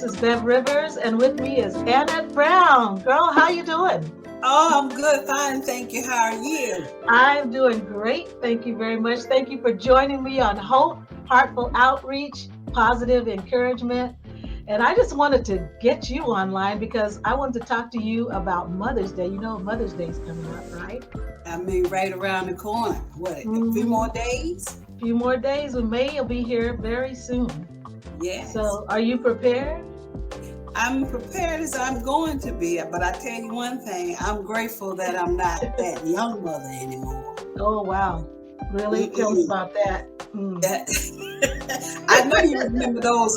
This is Bev Rivers, and with me is Annette Brown. Girl, how you doing? Oh, I'm good, fine, thank you. How are you? I'm doing great. Thank you very much. Thank you for joining me on Hope, Heartful Outreach, Positive Encouragement. And I just wanted to get you online because I wanted to talk to you about Mother's Day. You know, Mother's Day is coming up, right? I mean, right around the corner. What, a few more days? A few more days, and May will be here very soon. Yes. So are you prepared? I'm prepared as I'm going to be, but I tell you one thing, I'm grateful that I'm not that young mother anymore. Oh, wow. Really? Tell me about that. I know you remember those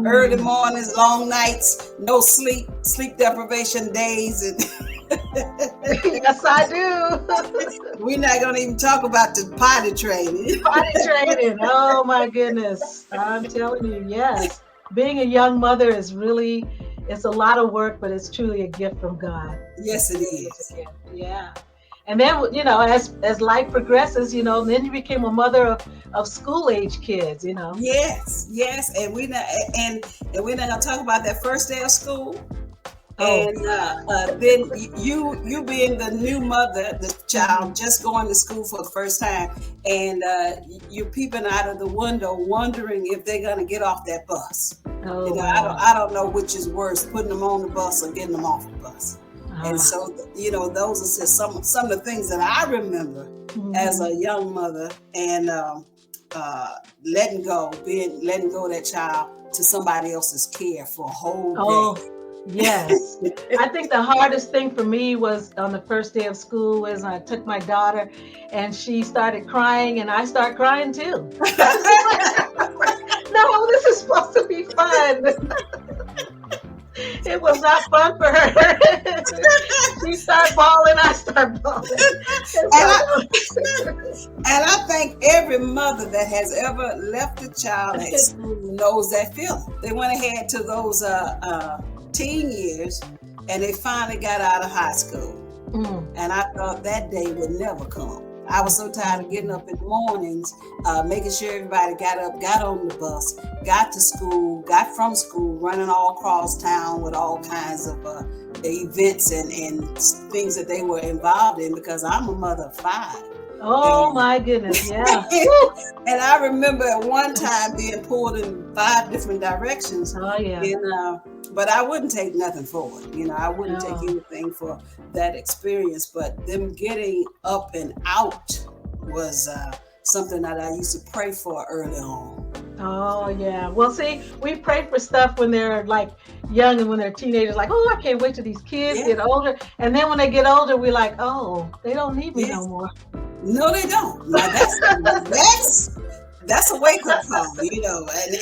early mornings, long nights, no sleep deprivation days. And Yes, I do. We're not going to even talk about the potty training. Potty training. Oh, my goodness. I'm telling you, yes. Being a young mother is really, it's a lot of work, but it's truly a gift from God. Yes, it is. Yeah. And then, you know, as life progresses, you know, then you became a mother of school age kids, you know. Yes. And we're not gonna talk about that first day of school. Oh. And then you being the new mother, the child just going to school for the first time, and you're peeping out of the window, wondering if they're gonna get off that bus. Oh, you know, wow. I don't know which is worse, putting them on the bus or getting them off the bus. And so, you know, those are just some of the things that I remember as a young mother, and letting go of that child to somebody else's care for a whole day. Yes. I think the hardest thing for me was on the first day of school was I took my daughter and she started crying and I started crying too. No, this is supposed to be fun. It was not fun for her. She started bawling, I started bawling. And I think every mother that has ever left a child at school knows that feeling. They went ahead to those teen years and they finally got out of high school. And I thought that day would never come. I was so tired of getting up in the mornings, making sure everybody got up, got on the bus, got to school, got from school, running all across town with all kinds of events and things that they were involved in, because I'm a mother of 5. Oh, my goodness, yeah. And I remember at one time being pulled in 5 different directions. Oh, yeah. And, but I wouldn't take nothing for it. You know, I wouldn't take anything for that experience. But them getting up and out was something that I used to pray for early on. Oh, yeah. Well, see, we pray for stuff when they're like young and when they're teenagers, like, oh, I can't wait till these kids get older. And then when they get older, we're like, oh, they don't need me no more. No, they don't. Now, that's a wake-up call, you know, and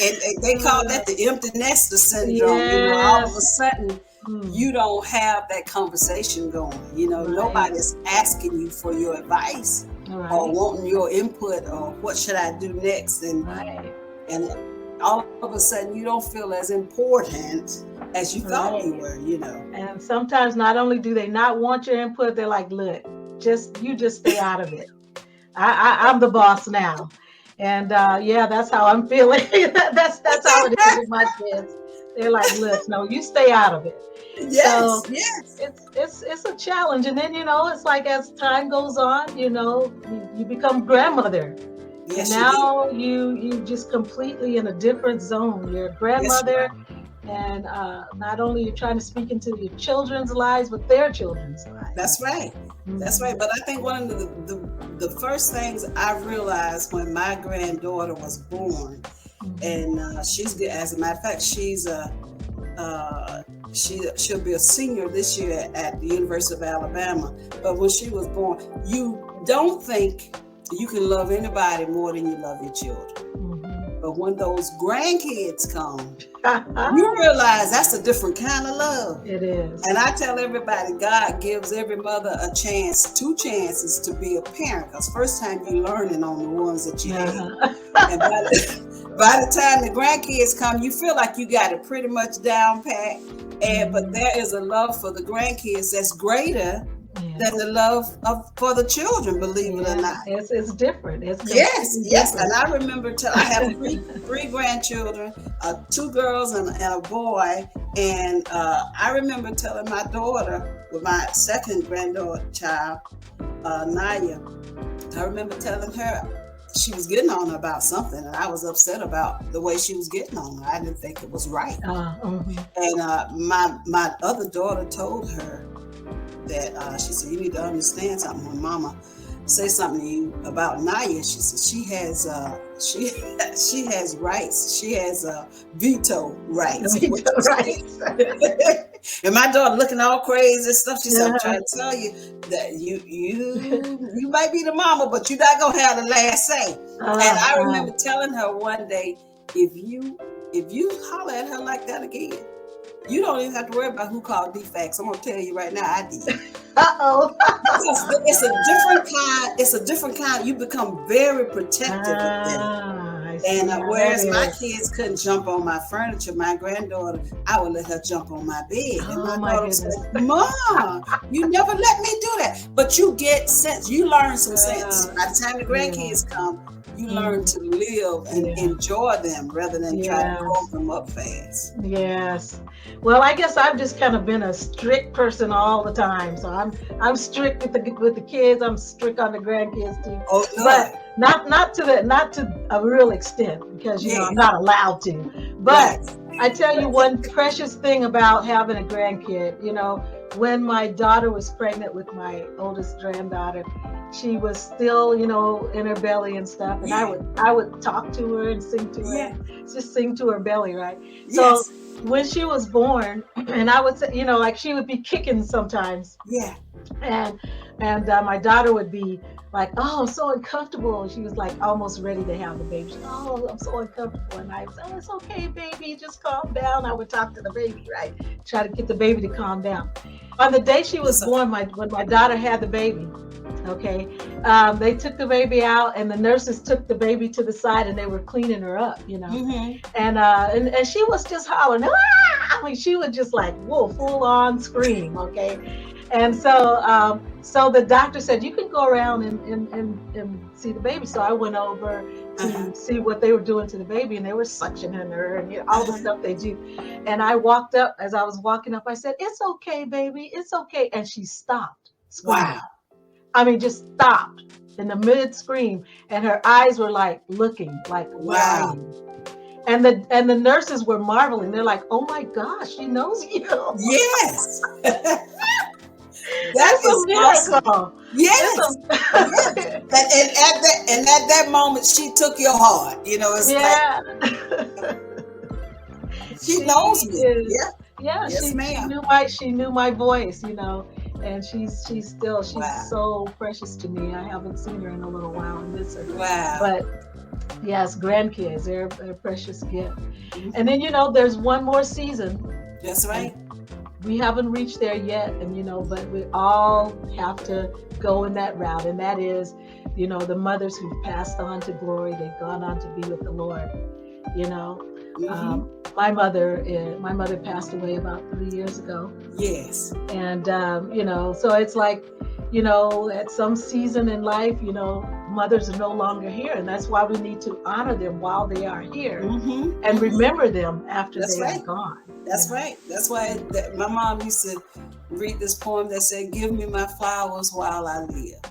they call that the empty nester syndrome. Yes. You know, all of a sudden, you don't have that conversation going. You know, nobody's asking you for your advice or wanting your input or what should I do next, and all of a sudden, you don't feel as important as you thought you were. You know, and sometimes not only do they not want your input, they're like, look, you just stay out of it. I'm the boss now. And that's how I'm feeling. that's how it is with my kids. They're like, look, no, you stay out of it. Yes, It's a challenge. And then, you know, it's like as time goes on, you know, you become grandmother. Yes, and now you just completely in a different zone. You're a grandmother. Yes, and not only you're trying to speak into your children's lives, but their children's lives. That's right. That's right. But I think one of the first things I realized when my granddaughter was born, and she's, as a matter of fact, she'll be a senior this year at the University of Alabama. But when she was born, you don't think you can love anybody more than you love your children. But when those grandkids come, you realize that's a different kind of love. It is. And I tell everybody, God gives every mother a chance, 2 chances to be a parent. Because first time you're learning on the ones that you have. And by the time the grandkids come, you feel like you got it pretty much down pat. But there is a love for the grandkids that's greater Yeah. than the love for the children, believe it or Yeah. not. It's different. It's Yes, completely yes. different. And I remember I have three grandchildren, two girls and a boy. And I remember telling my daughter, with my second granddaughter child, Naya, I remember telling her she was getting on her about something, and I was upset about the way she was getting on her. I didn't think it was right. Mhm. And my other daughter told her that she said, "You need to understand something. When Mama say something to you about Naya," she said she has she has rights. She has veto rights. Right. And my daughter looking all crazy and stuff. She said, "I'm Yeah. trying to tell you that you might be the mama, but you're not gonna have the last say." And I remember telling her one day, if you holler at her like that again, you don't even have to worry about who called defects. I'm gonna tell you right now, I did. Because it's a different kind. You become very protective of them. And whereas my kids couldn't jump on my furniture, my granddaughter, I would let her jump on my bed. And my daughter said, "Mom, you never let me do that." But you get sense. You learn some sense. By the time the grandkids come, you learn to live and enjoy them rather than try to grow them up fast. Yes. Well, I guess I've just kind of been a strict person all the time. So I'm strict with the kids. I'm strict on the grandkids too. Oh, no. But not to a real extent, because I'm not allowed to. But I tell you one precious thing about having a grandkid. When my daughter was pregnant with my oldest granddaughter, she was still, in her belly and stuff, and I would talk to her and sing to her, just sing to her belly, right? So when she was born, and I would say, like she would be kicking sometimes, and my daughter would be like, "Oh, I'm so uncomfortable." She was like almost ready to have the baby. She, "Oh, I'm so uncomfortable," and I would say, "Oh, it's okay, baby, just calm down." I would talk to the baby, right? Try to get the baby to calm down. On the day she was born, when my daughter had the baby, okay, they took the baby out, and the nurses took the baby to the side, and they were cleaning her up, and she was just hollering, "Ah!" I mean, she would just like, whoa, full on scream, okay. And so the doctor said, "You can go around and see the baby." So I went over to see what they were doing to the baby, and they were suctioning her and all the stuff they do. And I walked up. As I was walking up, I said, "It's okay, baby, it's okay." And she stopped screaming. Wow. I mean, just stopped in the mid scream, and her eyes were like looking like, wow. And the nurses were marveling. They're like, "Oh my gosh, she knows you." Yes. That's a miracle. Awesome. Yes. Yes. And at that moment, she took your heart. It's like she knows me. Yeah. Yes, ma'am. She knew my voice. And she's so precious to me. I haven't seen her in a little while. I miss her. Wow. But yes, grandkids, they're a precious gift. And then there's one more season. That's right. We haven't reached there yet, but we all have to go in that route, and that is, the mothers who've passed on to glory. They've gone on to be with the Lord. My mother passed away about 3 years ago. Yes. And so it's like, at some season in life, mothers are no longer here, and that's why we need to honor them while they are here and remember them after they are gone. That's right. That's why my mom used to read this poem that said, "Give me my flowers while I live."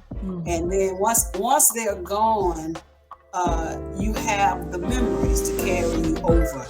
And then once they're gone, you have the memories to carry you over